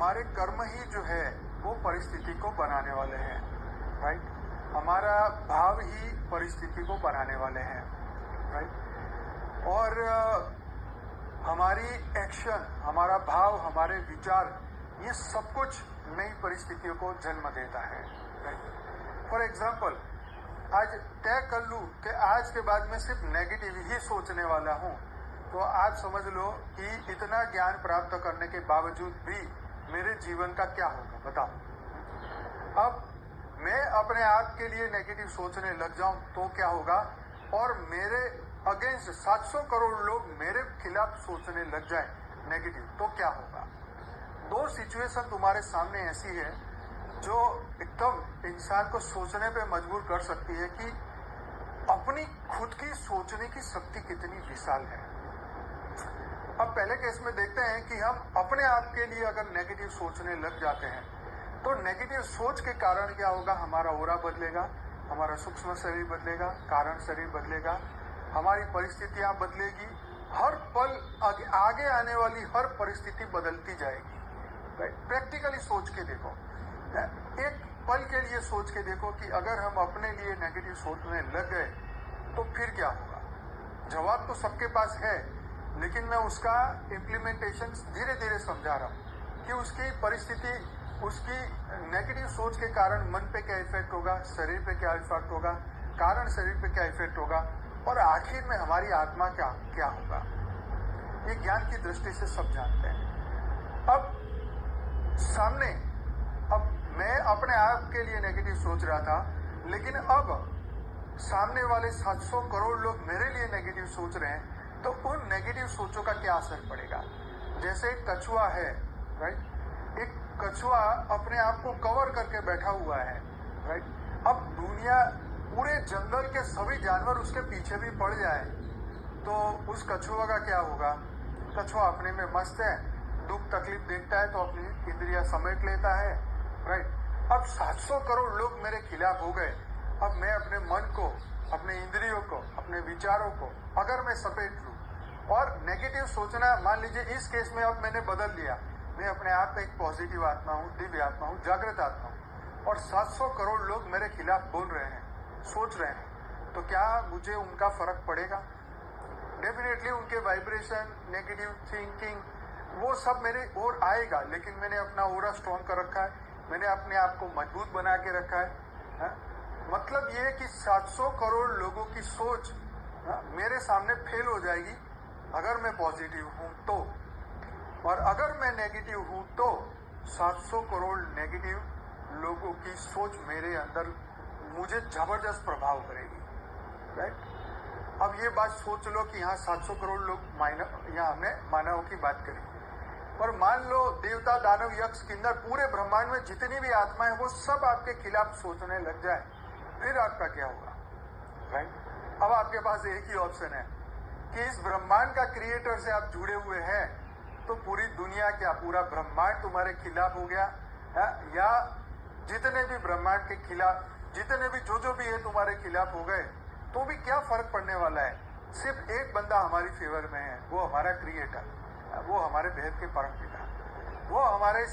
हमारे कर्म ही जो है वो परिस्थिति को बनाने वाले हैं, राइट। हमारा भाव ही परिस्थिति को बनाने वाले हैं, राइट। और हमारी एक्शन, हमारा भाव, हमारे विचार, ये सब कुछ नई परिस्थितियों को जन्म देता है, राइट। फॉर एग्जाम्पल, आज तय कर लूं कि आज के बाद मैं सिर्फ नेगेटिव ही सोचने वाला हूं, तो आप समझ लो कि इतना ज्ञान प्राप्त करने के बावजूद भी मेरे जीवन का क्या होगा, बताओ। अब मैं अपने आप के लिए नेगेटिव सोचने लग जाऊं तो क्या होगा, और मेरे अगेंस्ट 700 करोड़ लोग मेरे खिलाफ सोचने लग जाए नेगेटिव, तो क्या होगा। दो सिचुएशन तुम्हारे सामने ऐसी है जो एकदम इंसान को सोचने पे मजबूर कर सकती है कि अपनी खुद की सोचने की शक्ति कितनी विशाल है। अब पहले केस में देखते हैं कि हम अपने आप के लिए अगर नेगेटिव सोचने लग जाते हैं तो नेगेटिव सोच के कारण क्या होगा, हमारा ओरा बदलेगा, हमारा सूक्ष्म शरीर बदलेगा, कारण शरीर बदलेगा, हमारी परिस्थितियां बदलेगी, हर पल आगे आने वाली हर परिस्थिति बदलती जाएगी, राइट। प्रैक्टिकली सोच के देखो, एक पल के लिए सोच के देखो कि अगर हम अपने लिए नेगेटिव सोचने लग गए तो फिर क्या होगा। जवाब तो सबके पास है, लेकिन मैं उसका इम्प्लीमेंटेशन धीरे धीरे समझा रहा हूं कि उसकी परिस्थिति, उसकी नेगेटिव सोच के कारण मन पे क्या इफेक्ट होगा, शरीर पे क्या इफेक्ट होगा, कारण शरीर पे क्या इफेक्ट होगा, और आखिर में हमारी आत्मा क्या होगा। ये ज्ञान की दृष्टि से सब जानते हैं। अब सामने, अब मैं अपने आप के लिए नेगेटिव सोच रहा था, लेकिन अब सामने वाले 700 करोड़ लोग मेरे लिए नेगेटिव सोच रहे हैं, तो उन नेगेटिव सोचों का क्या असर पड़ेगा। जैसे एक कछुआ है, राइट। एक कछुआ अपने आप को कवर करके बैठा हुआ है, राइट। अब दुनिया, पूरे जंगल के सभी जानवर उसके पीछे भी पड़ जाए तो उस कछुआ का क्या होगा। कछुआ अपने में मस्त है, दुख तकलीफ देखता है तो अपनी इंद्रियां समेट लेता है, राइट। अब 700 करोड़ लोग मेरे खिलाफ हो गए, अब मैं अपने मन को, अपने इंद्रियों को, अपने विचारों को अगर मैं समेट लूं और नेगेटिव सोचना, मान लीजिए इस केस में अब मैंने बदल लिया, मैं अपने आप में एक पॉजिटिव आत्मा हूं, दिव्य आत्मा हूं, जागृत आत्मा हूं, और 700 करोड़ लोग मेरे खिलाफ बोल रहे हैं, सोच रहे हैं, तो क्या मुझे उनका फर्क पड़ेगा। डेफिनेटली उनके वाइब्रेशन, नेगेटिव थिंकिंग, वो सब मेरे ओर आएगा, लेकिन मैंने अपना ओरा स्ट्रॉन्ग कर रखा है, मैंने अपने आप को मजबूत बना के रखा है। मतलब ये है कि 700 करोड़ लोगों की सोच मेरे सामने फेल हो जाएगी अगर मैं पॉजिटिव हूं तो, और अगर मैं नेगेटिव हूं तो 700 करोड़ नेगेटिव लोगों की सोच मेरे अंदर मुझे जबरदस्त प्रभाव करेगी, राइट। अब ये बात सोच लो कि यहाँ 700 करोड़ लोग यहाँ हमने मानव की बात करी, और मान लो देवता, दानव, यक्ष, किन्नर, पूरे ब्रह्मांड में जितनी भी आत्माएं वो सब आपके खिलाफ सोचने लग जाए, फिर आपका क्या होगा, राइट। अब आपके पास एक ही ऑप्शन है कि इस ब्रह्मांड का क्रिएटर से आप जुड़े हुए हैं तो पूरी दुनिया क्या, पूरा ब्रह्मांड तुम्हारे खिलाफ हो गया है, या जितने भी ब्रह्मांड के खिलाफ, जितने भी जो भी है तुम्हारे खिलाफ हो गए, तो भी क्या फर्क पड़ने वाला है। सिर्फ एक बंदा हमारी फेवर में है, वो हमारा क्रिएटर, वो हमारे भेद के परम पिता, वो हमारे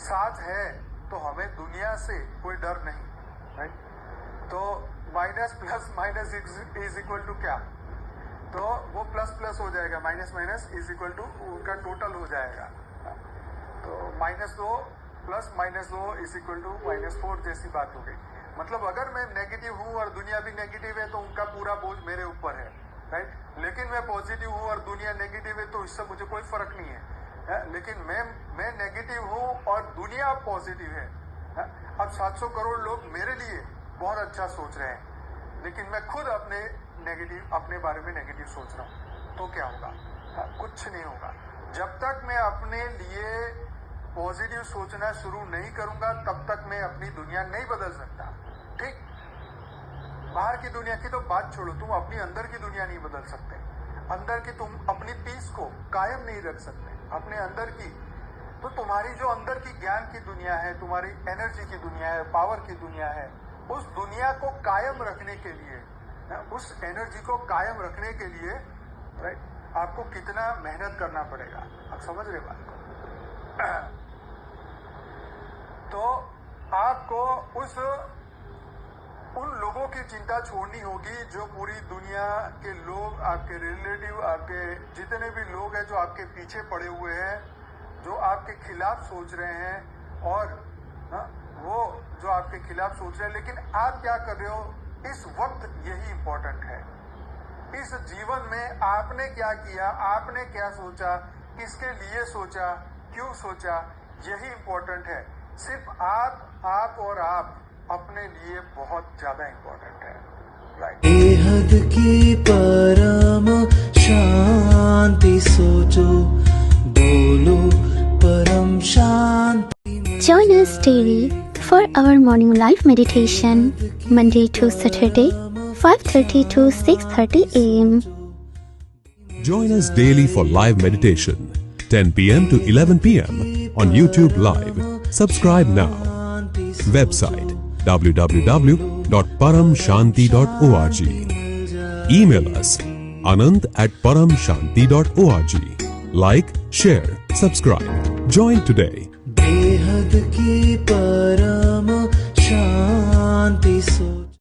साथ है, तो हमें दुनिया से कोई डर नहीं, राइट। तो minus plus minus is equal to क्या, तो वो प्लस प्लस हो जाएगा, minus minus is equal to उनका टोटल हो जाएगा, तो -2 प्लस -2 इज इक्वल टू -4 जैसी बात हो गई। मतलब अगर मैं नेगेटिव हूं और दुनिया भी नेगेटिव है तो उनका पूरा बोझ मेरे ऊपर है, राइट। लेकिन मैं पॉजिटिव हूं और दुनिया नेगेटिव है तो इससे मुझे कोई फर्क नहीं है, लेकिन मैं नेगेटिव हूं और दुनिया पॉजिटिव है। अब 700 करोड़ लोग मेरे लिए बहुत अच्छा सोच रहे हैं, लेकिन मैं खुद अपने बारे में नेगेटिव सोच रहा हूं, तो क्या होगा। कुछ नहीं होगा। जब तक मैं अपने लिए पॉजिटिव सोचना शुरू नहीं करूंगा तब तक मैं अपनी दुनिया नहीं बदल सकता, ठीक। बाहर की दुनिया की तो बात छोड़ो, तुम अपनी अंदर की दुनिया नहीं बदल सकते। अंदर की तुम अपनी पीस को कायम नहीं रख सकते, अपने अंदर की। तो तुम्हारी जो अंदर की ज्ञान की दुनिया है, तुम्हारी एनर्जी की दुनिया है, पावर की दुनिया है, उस दुनिया को कायम रखने के लिए, उस एनर्जी को कायम रखने के लिए, राइट, आपको कितना मेहनत करना पड़ेगा। आप समझ रहे बात को। उन लोगों की चिंता छोड़नी होगी जो पूरी दुनिया के लोग, आपके रिलेटिव, आपके जितने भी लोग हैं जो आपके पीछे पड़े हुए हैं, जो आपके खिलाफ सोच रहे हैं, और वो जो आपके खिलाफ सोच रहे हैं, लेकिन आप क्या कर रहे हो इस वक्त, यही इंपॉर्टेंट है। इस जीवन में आपने क्या किया, आपने क्या सोचा, किसके लिए सोचा, क्यों सोचा, यही इंपॉर्टेंट है। सिर्फ आप और आप अपने लिए बहुत ज्यादा इंपॉर्टेंट है। बेहद की परम शांति सोचो, बोलो परम शांति। Join us daily for our morning live meditation, Monday to Saturday, 5:30 to 6:30 a.m. Join us daily for live meditation, 10 p.m. to 11 p.m. on YouTube Live. Subscribe now. Website www.paramshanti.org. Email us anand@paramshanti.org. Like, share, subscribe. Join today. बेहद की परम शांति सो